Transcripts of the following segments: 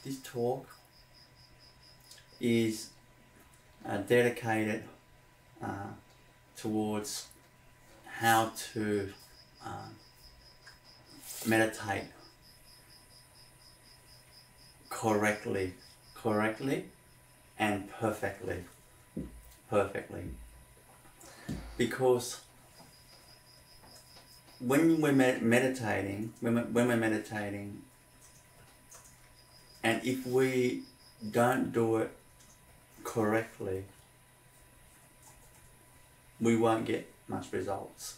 this talk is dedicated towards how to meditate correctly and perfectly. Because when we're meditating, and if we don't do it correctly, we won't get much results.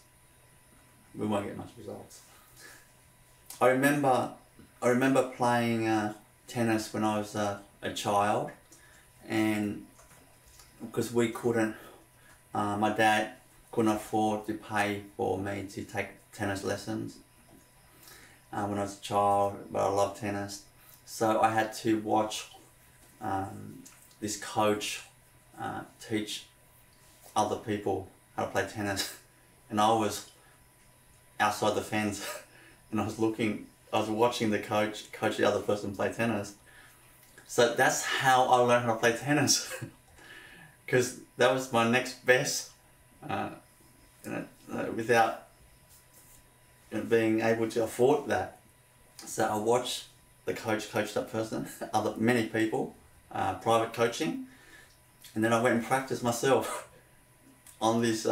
I remember playing tennis when I was a child, and because we couldn't, my dad couldn't afford to pay for me to take tennis lessons when I was a child, but I loved tennis. So I had to watch this coach teach other people how to play tennis, and I was outside the fence and I was watching the coach the other person play tennis. So that's how I learned how to play tennis, because that was my next best, without being able to afford that. So I watched the coach that person, many people, private coaching, and then I went and practiced myself on this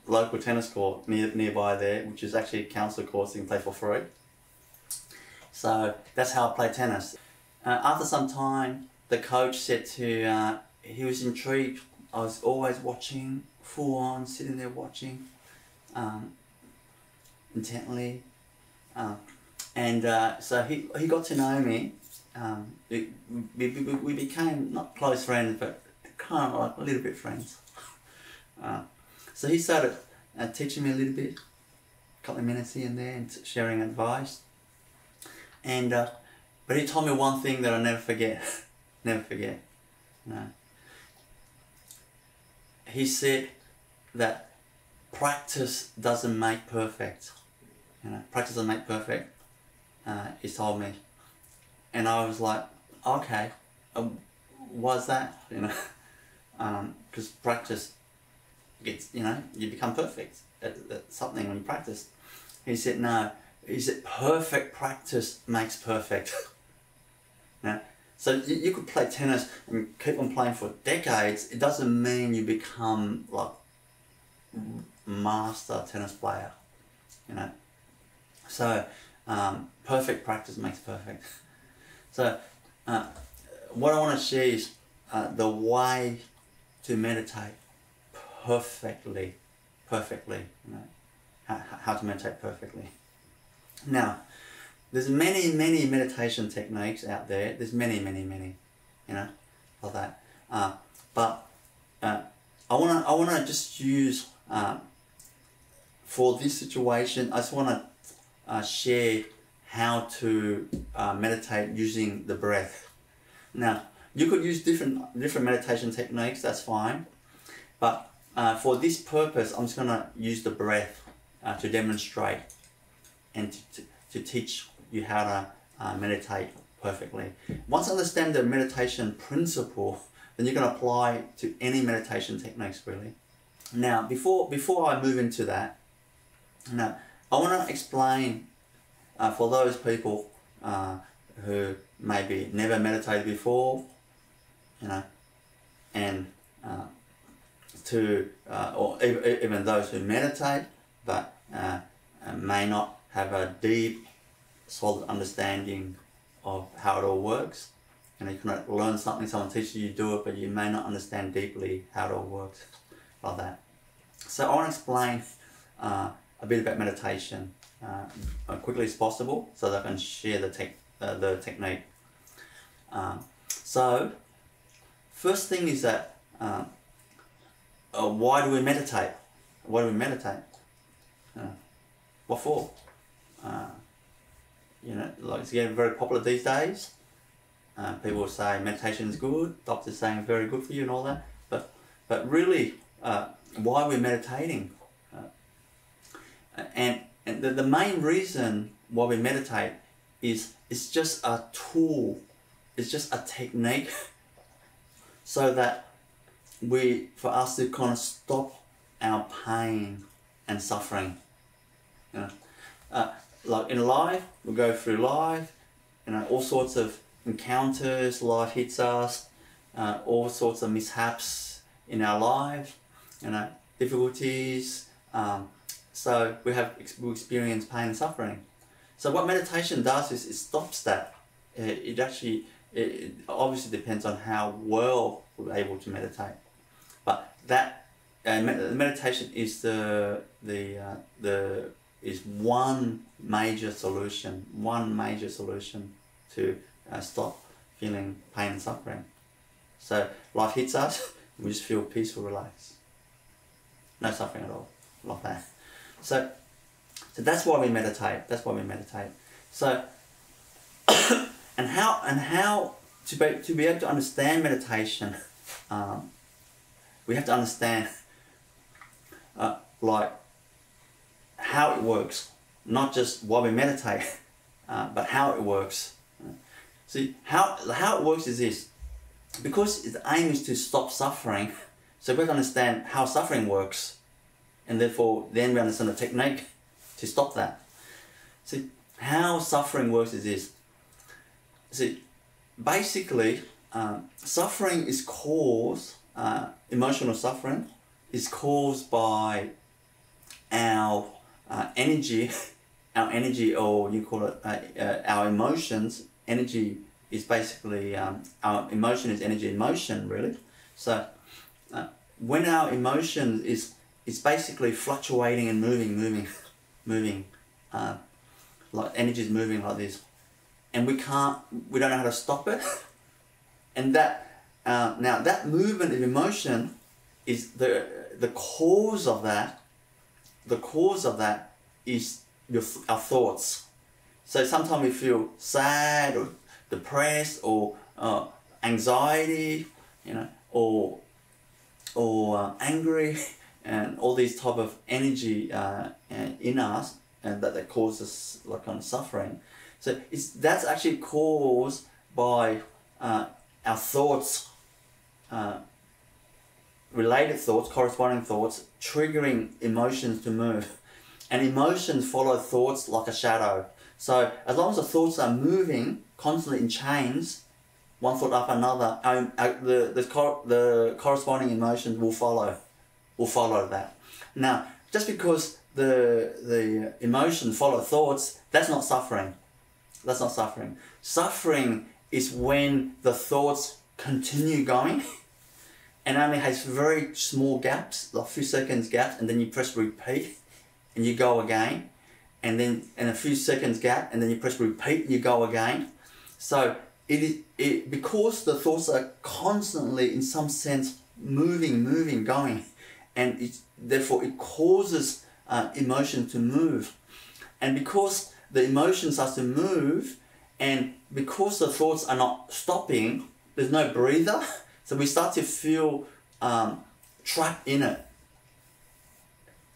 local tennis court nearby there, which is actually a council court, so you can play for free. So that's how I play tennis. After some time, the coach said he was intrigued. I was always watching, full on, sitting there watching intently. So he got to know me. We became not close friends, but kind of like a little bit friends. So he started teaching me a little bit, a couple of minutes here and there, and sharing advice. And but he told me one thing that I'll never forget. Never forget. No. He said that practice doesn't make perfect. Practice doesn't make perfect. He told me, and I was like, okay, why's that? Because practice gets, you become perfect at something when you practice. He said no. He said perfect practice makes perfect. So you could play tennis and keep on playing for decades. It doesn't mean you become like master tennis player. So perfect practice makes perfect. So what I want to share is the way to meditate perfectly. How to meditate perfectly. Now, there's many meditation techniques out there. There's many, like that. But I wanna just use for this situation. I just wanna share how to meditate using the breath. Now, you could use different meditation techniques. That's fine. But for this purpose, I'm just gonna use the breath to demonstrate and to teach you how to meditate perfectly. Once you understand the meditation principle, then you can apply it to any meditation techniques really. Now, before I move into that, I want to explain for those people who maybe never meditated before, and or even those who meditate but may not have a deep, solid understanding of how it all works. You can learn something, someone teaches you to do it, but you may not understand deeply how it all works, like that. So I want to explain a bit about meditation as quickly as possible, so that I can share the technique. So first thing is that why do we meditate? What for? Like it's getting very popular these days. People say meditation is good, doctors saying it's very good for you and all that. But really, why are we meditating? And the main reason why we meditate is it's just a tool it's just a technique so that for us to kind of stop our pain and suffering. You know, like in life, we go through life, you know, all sorts of encounters, life hits us, all sorts of mishaps in our life, you know, difficulties. So we experience pain and suffering. So what meditation does is it stops that. It obviously depends on how well we're able to meditate, but that meditation is is one major solution to stop feeling pain and suffering. So life hits us, we just feel peaceful, relaxed, no suffering at all, like that. So that's why we meditate. So and how to be able to understand meditation, we have to understand like how it works, not just why we meditate, but how it works. See, how it works is this: because the aim is to stop suffering, so we have to understand how suffering works, and therefore then we understand the technique to stop that. See, how suffering works is this. See, basically, suffering is caused, emotional suffering is caused by our energy, or you call it our emotions. Energy is basically, our emotion is energy in motion, really. So when our emotion is basically fluctuating and moving, like energy is moving like this, and we don't know how to stop it, and that now that movement of emotion is the cause of that. The cause of that is our thoughts. So sometimes we feel sad or depressed or anxiety, you know, or angry, and all these type of energy in us, and that causes like kind of suffering. So that's actually caused by our thoughts, related thoughts, corresponding thoughts, triggering emotions to move. And emotions follow thoughts like a shadow. So as long as the thoughts are moving constantly in chains, one thought after another, the corresponding emotions will follow that. Now, just because the emotions follow thoughts, that's not suffering. That's not suffering. Suffering is when the thoughts continue going and only has very small gaps, like a few seconds gaps, and then you press repeat and you go again, and then a few seconds gap, and then you press repeat and you go again. So because the thoughts are constantly, in some sense, moving, going, and therefore it causes emotion to move. And because the emotion starts to move, and because the thoughts are not stopping, there's no breather, so we start to feel trapped in it.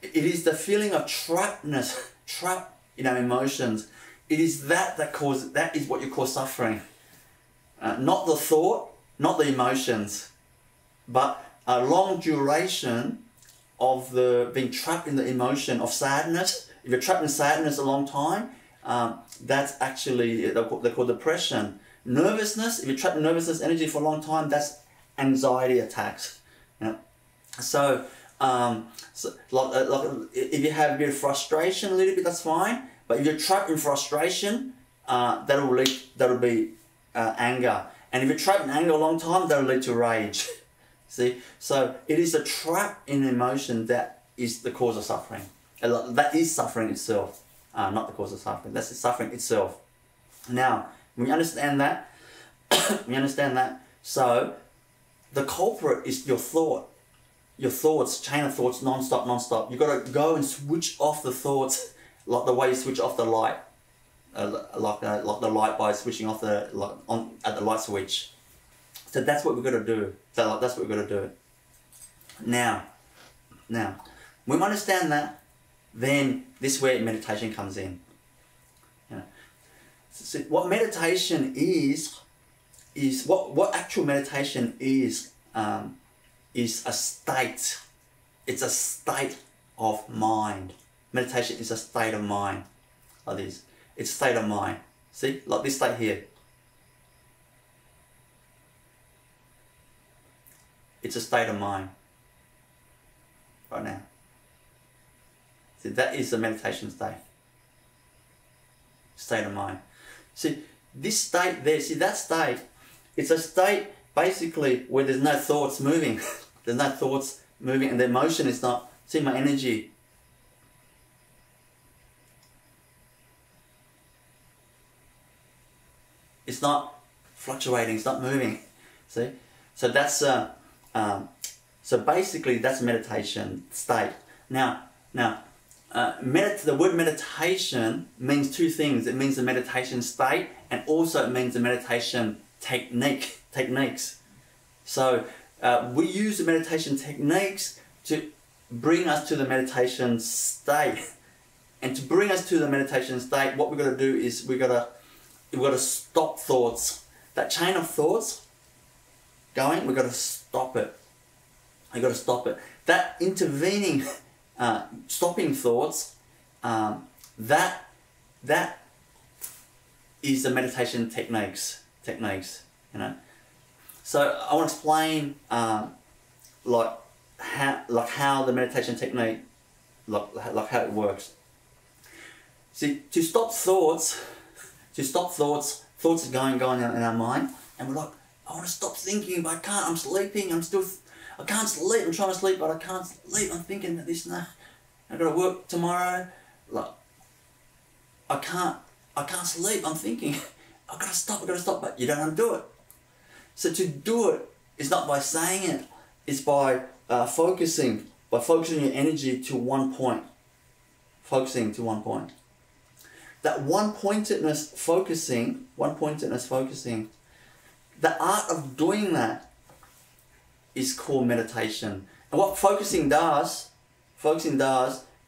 It is the feeling of trapped in our emotions. It is that is what you call suffering. Not the thought, not the emotions, but a long duration of being trapped in the emotion of sadness. If you're trapped in sadness a long time, that's actually, they call depression. Nervousness, if you're trapped in nervousness energy for a long time, that's anxiety attacks. You know? So if you have a bit of frustration a little bit, that's fine. But if you're trapped in frustration, that'll be anger. And if you're trapped in anger a long time, that'll lead to rage. See? So it is a trap in emotion that is the cause of suffering. That is suffering itself, not the cause of suffering. That's the suffering itself. Now, when you understand that, so the culprit is your thought. Your thoughts, chain of thoughts, non-stop. You've got to go and switch off the thoughts like the way you switch off the light. Like the light by switching off at the light switch. So that's what we've got to do. So that's what we've got to do. Now, when we understand that, then this is where meditation comes in. You know, so what meditation is is what actual meditation is a state. It's a state of mind. Meditation is a state of mind, like this. It's a state of mind. See, like this state here. It's a state of mind. Right now. See, that is the meditation state. State of mind. See, this state there, see that state, it's a state basically where there's no thoughts moving. There's no thoughts moving and the emotion is not, see my energy. It's not fluctuating, it's not moving. See? So that's so basically that's meditation state. Now the word meditation means two things. It means the meditation state and also it means the meditation techniques. So we use the meditation techniques to bring us to the meditation state. And to bring us to the meditation state, what we've got to do is we've got to stop thoughts. That chain of thoughts going, we've got to stop it. You've got to stop it. That intervening, stopping thoughts, that is the meditation techniques, you know. So I want to explain like how the meditation technique, like how it works. See, to stop thoughts, thoughts are going in our mind, and we're like, I want to stop thinking, but I can't. I'm sleeping. I can't sleep. I'm trying to sleep, but I can't sleep. I'm thinking that this and that. I've got to work tomorrow. Like, I can't sleep. I'm thinking, I've got to stop. But you don't want to do it. So to do it is not by saying it. It's by focusing your energy to one point. Focusing to one point. That one-pointedness focusing, the art of doing that is called meditation. And what focusing does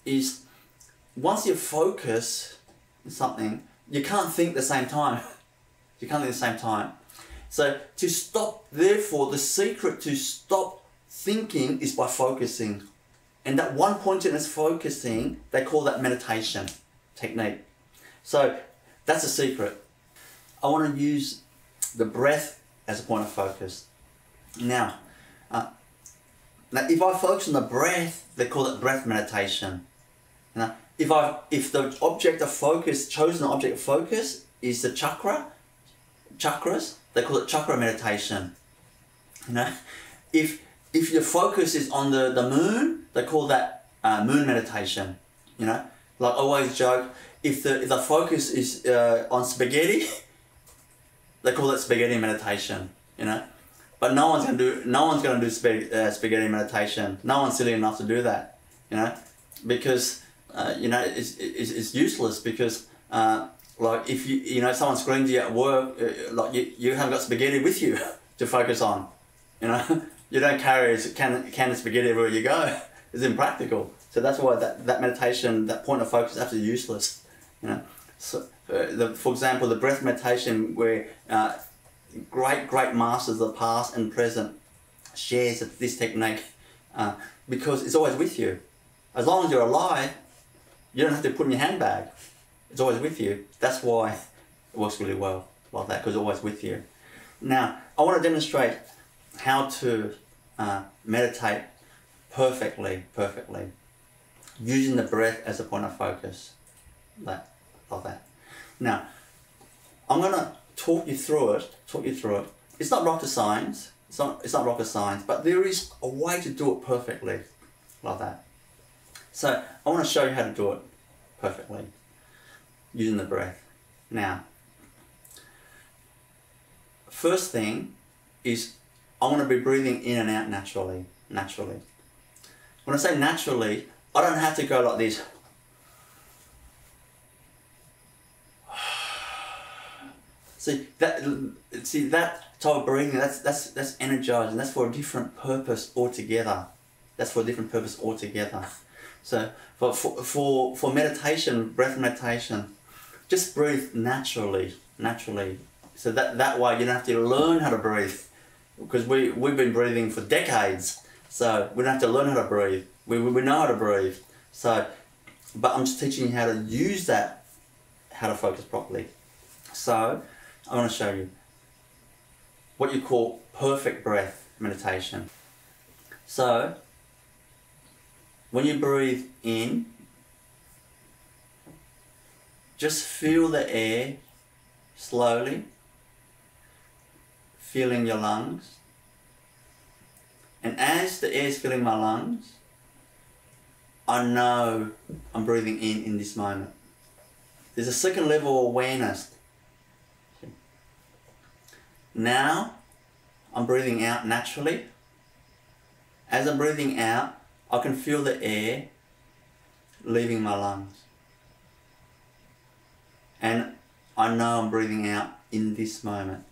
is once you focus on something, you can't think at the same time. So to stop, therefore, the secret to stop thinking is by focusing. And that one-pointedness focusing, they call that meditation technique. So that's the secret. I want to use the breath as a point of focus. Now if I focus on the breath, they call it breath meditation. Now, if the object of focus, chosen object of focus is the chakras, they call it chakra meditation. You know, if your focus is on the moon, they call that moon meditation. You know, like I always joke, if the focus is on spaghetti, they call it spaghetti meditation. You know, but no one's gonna do spaghetti meditation. No one's silly enough to do that. You know, because you know it's useless because like if you know someone screams at you at work, like you haven't got spaghetti with you to focus on. You know, you don't carry a can of spaghetti everywhere you go. It's impractical. So that's why that meditation, that point of focus, is absolutely useless. You know, so for example, the breath meditation where great masters of the past and present shares this technique because it's always with you. As long as you're alive, you don't have to put in your handbag. It's always with you. That's why it works really well like that, because it's always with you. Now, I want to demonstrate how to meditate perfectly, using the breath as a point of focus, like that. Now, I'm going to talk you through it. It's not rocket science. It's not rocket science, but there is a way to do it perfectly, like that. So I want to show you how to do it perfectly, using the breath. Now, first thing is I want to be breathing in and out naturally. When I say naturally, I don't have to go like this. See that type of breathing, that's energizing. That's for a different purpose altogether. So for meditation, breath meditation, just breathe naturally. So that way you don't have to learn how to breathe, because we've been breathing for decades. So we don't have to learn how to breathe. We know how to breathe. So, but I'm just teaching you how to use that, how to focus properly. So I want to show you what you call perfect breath meditation. So when you breathe in, just feel the air slowly filling your lungs. And as the air is filling my lungs, I know I'm breathing in this moment. There's a second level of awareness. Now I'm breathing out naturally. As I'm breathing out, I can feel the air leaving my lungs. And I know I'm breathing out in this moment.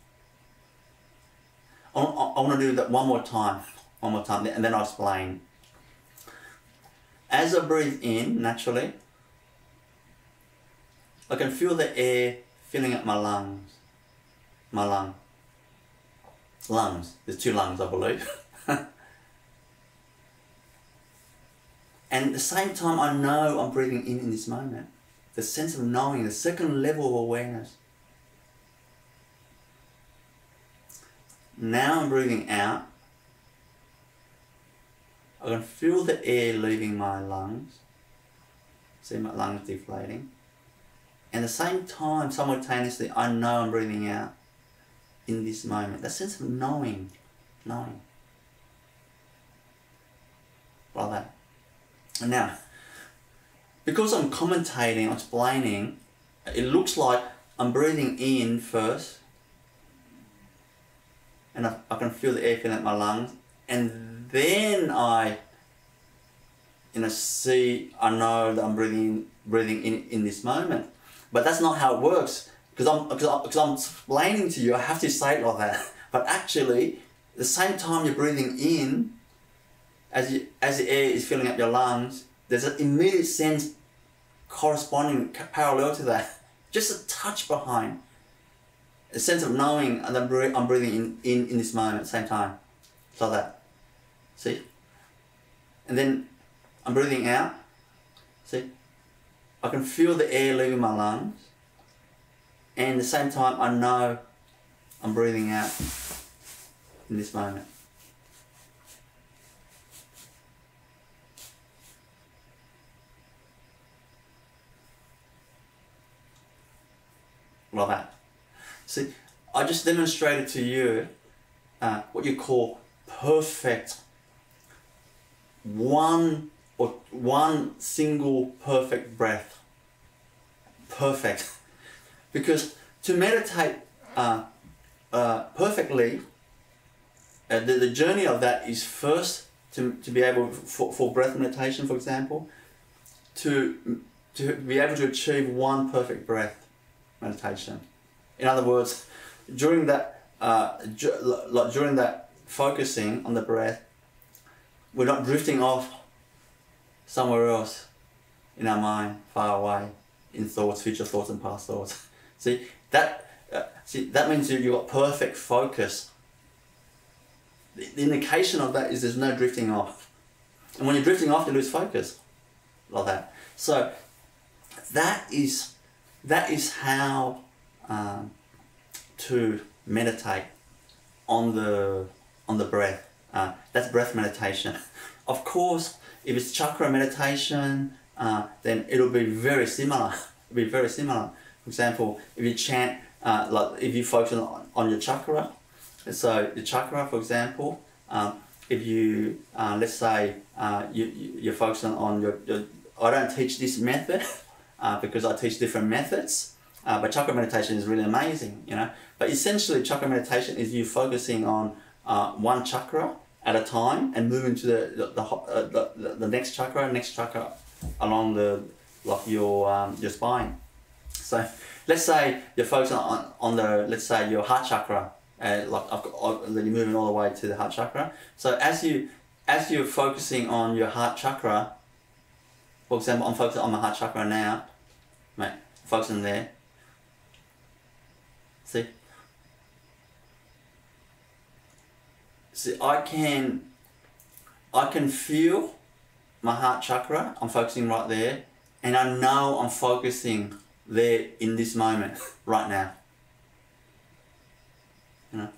I want to do that one more time, and then I'll explain. As I breathe in naturally, I can feel the air filling up my lungs. Lungs. There's two lungs, I believe. And at the same time, I know I'm breathing in this moment. The sense of knowing, the second level of awareness. Now I'm breathing out. I can feel the air leaving my lungs. See my lungs deflating. And at the same time, simultaneously, I know I'm breathing out in this moment. That sense of knowing. Like that. And now, because I'm commentating, explaining, it looks like I'm breathing in first, and I can feel the air filling up my lungs, and then I know that I'm breathing in this moment. But that's not how it works, because I'm explaining to you, I have to say it like that. But actually, at the same time you're breathing in, as the air is filling up your lungs, there's an immediate sense corresponding, parallel to that, just a touch behind, a sense of knowing, and I'm breathing in this moment at the same time, like that. See? And then I'm breathing out. See? I can feel the air leaving my lungs, and at the same time I know I'm breathing out in this moment. Like that. See, I just demonstrated to you what you call perfect, one single perfect breath. Perfect. Because to meditate perfectly, the journey of that is first to be able, for breath meditation, for example, to be able to achieve one perfect breath meditation. In other words, during that focusing on the breath, we're not drifting off somewhere else in our mind, far away, in thoughts, future thoughts and past thoughts. See, that means you've got perfect focus. The indication of that is there's no drifting off. And when you're drifting off, you lose focus. Like that. So that is how to meditate on the breath. That's breath meditation. Of course, if it's chakra meditation, then it'll be very similar. It'll be very similar. For example, if you chant, like if you focus on your chakra, so the chakra, for example, if you let's say you're focusing on your I don't teach this method because I teach different methods, but chakra meditation is really amazing, you know. But essentially, chakra meditation is you focusing on one chakra at a time and moving to the next chakra along your spine. So let's say you're focusing on let's say your heart chakra, then you're moving all the way to the heart chakra. So as you're focusing on your heart chakra, for example, I'm focusing on my heart chakra now, mate, focusing there. See, see, I can feel my heart chakra. I'm focusing right there, and I know I'm focusing there in this moment, right now. You know,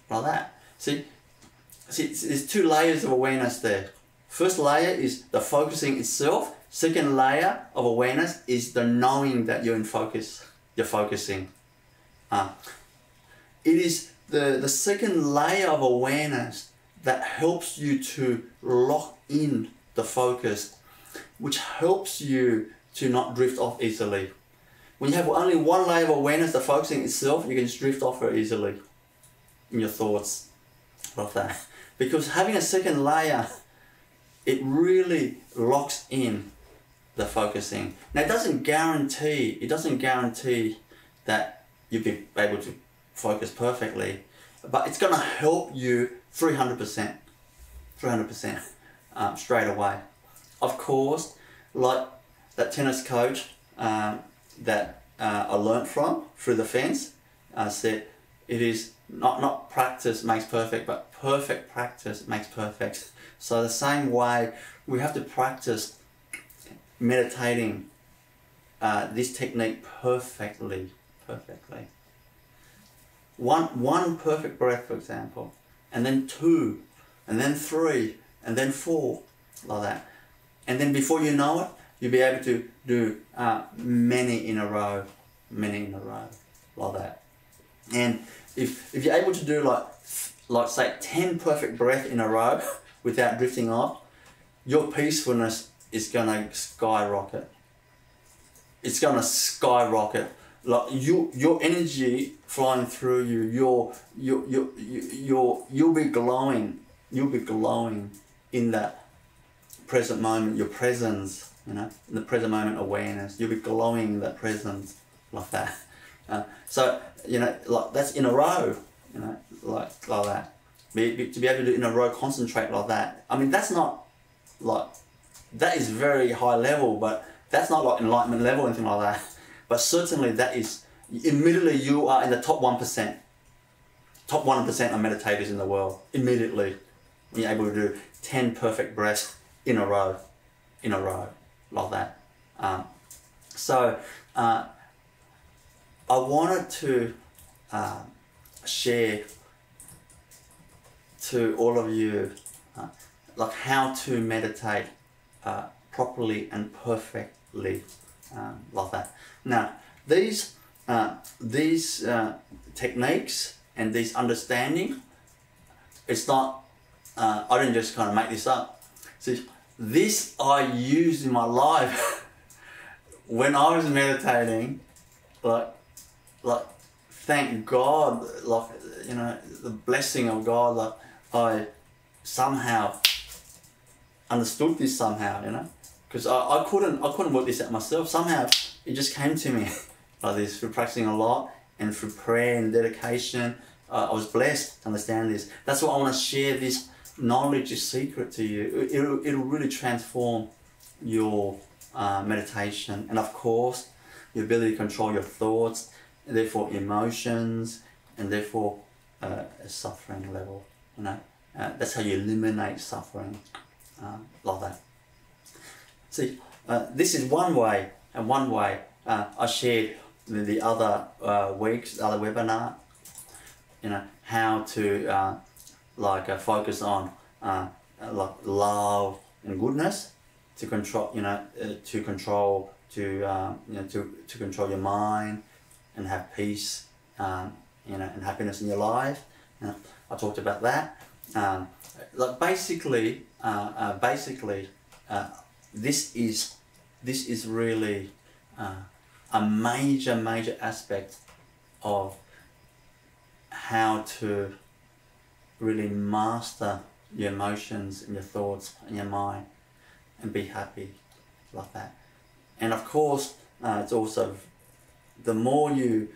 like that. See, there's two layers of awareness there. First layer is the focusing itself. Second layer of awareness is the knowing that you're in focus. You're focusing. It is the second layer of awareness that helps you to lock in the focus, which helps you to not drift off easily. When you have only one layer of awareness, the focusing itself, you can just drift off very easily in your thoughts, like that. Because having a second layer, it really locks in the focusing. Now it doesn't guarantee that you'll be able to focus perfectly, but it's going to help you 300% straight away. Of course, like that tennis coach that I learnt from through the fence said, it is not practice makes perfect, but perfect practice makes perfect. So the same way, we have to practice meditating this technique perfectly. One perfect breath, for example, and then 2, and then 3, and then 4, like that. And then before you know it, you'll be able to do many in a row, like that. And if you're able to do like say 10 perfect breaths in a row without drifting off, your peacefulness is gonna skyrocket. It's gonna skyrocket. Like your energy flowing through you, you'll be glowing. You'll be glowing in that present moment. Your presence, in the present moment awareness. You'll be glowing in that presence, like that. So like that's in a row. Like that. To be able to do it in a row, concentrate like that. I mean, that's not like, that is very high level, but that's not like enlightenment level or anything like that. But certainly that is, immediately you are in the top 1%. Top 1% of meditators in the world. Immediately, when you're able to do 10 perfect breaths in a row, like that. So I wanted to share to all of you like how to meditate properly and perfectly, like that. Now these techniques and this understanding, it's not I didn't just kind of make this up. See, this I used in my life when I was meditating, like thank God, like the blessing of God, like I somehow understood this somehow, because I couldn't work this out myself. Somehow it just came to me like this, through practicing a lot and through prayer and dedication. I was blessed to understand this. That's why I want to share this knowledge, this secret to you. It'll really transform your meditation, and of course your ability to control your thoughts, and therefore emotions, and therefore suffering level. That's how you eliminate suffering, like that. See, this is one way, and one way I shared the other weeks, the other webinar, how to focus on like love and goodness to control, to control your mind and have peace, and happiness in your life. I talked about that. Basically, this is really a major aspect of how to really master your emotions and your thoughts and your mind and be happy, like that. And of course, it's also, the more you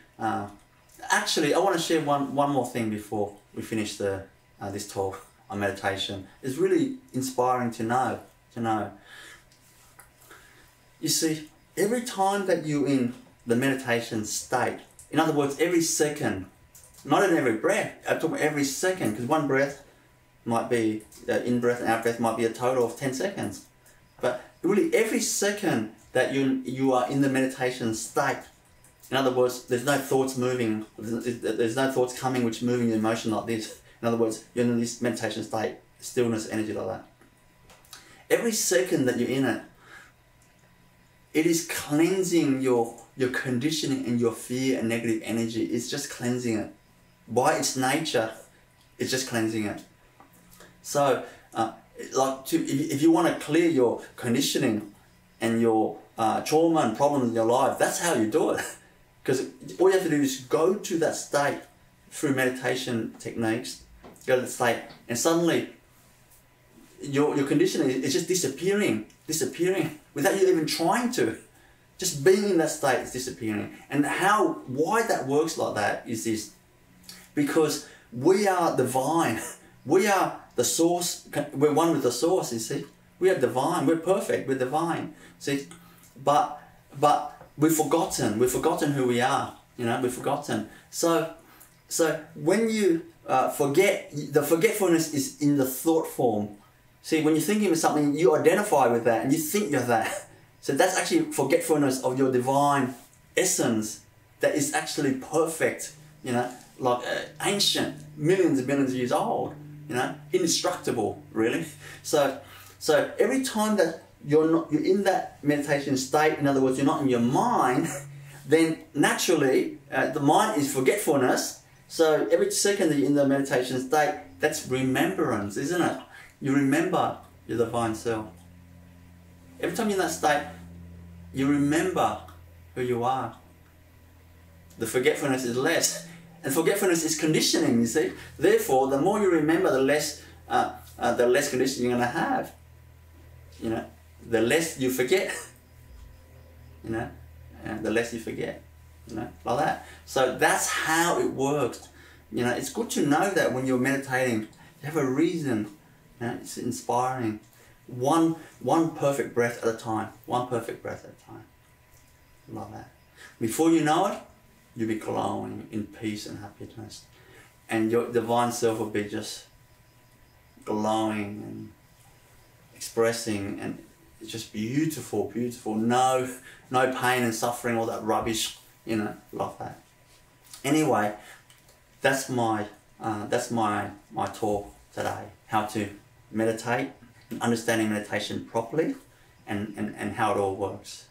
actually, I want to share one more thing before we finish this talk on meditation. It's really inspiring to know. You see, every time that you're in the meditation state, in other words, every second Not in every breath, I'm talking about every second, because one breath might be, in-breath and out-breath might be a total of 10 seconds. But really every second that you are in the meditation state, in other words, there's no thoughts moving, there's no thoughts coming which moving the emotion like this. In other words, you're in this meditation state, stillness, energy like that. Every second that you're in it, it is cleansing your conditioning and your fear and negative energy. It's just cleansing it. By its nature, it's just cleansing it. So, if you want to clear your conditioning and your trauma and problems in your life, that's how you do it. Because all you have to do is go to that state through meditation techniques, go to the state, and suddenly your conditioning is just disappearing without you even trying to. Just being in that state is disappearing. And why that works like that is this: because we are divine. We are the source. We're one with the source, you see. We are divine. We're perfect. We're divine. See, but we've forgotten who we are. You know, we've forgotten. So when you forget, the forgetfulness is in the thought form. See, when you're thinking of something, you identify with that and you think you're that. So that's actually forgetfulness of your divine essence that is actually perfect, you know, like ancient, millions and millions of years old, you know, indestructible, really. So every time that you're in that meditation state, in other words, you're not in your mind, then naturally the mind is forgetfulness. So every second that you're in the meditation state, that's remembrance, isn't it? You remember your divine self. Every time you're in that state, you remember who you are. The forgetfulness is less. And forgetfulness is conditioning, you see. Therefore, the more you remember, the less conditioning you're going to have. You know, the less you forget. You know, and the less you forget. You know, like that. So that's how it works. You know, it's good to know that when you're meditating, you have a reason. You know, it's inspiring. One perfect breath at a time. One perfect breath at a time. Like that. Before you know it, you'll be glowing in peace and happiness. And your divine self will be just glowing and expressing, and it's just beautiful, beautiful. No pain and suffering, all that rubbish, you know, like that. Anyway, that's my talk today. How to meditate, understanding meditation properly, and how it all works.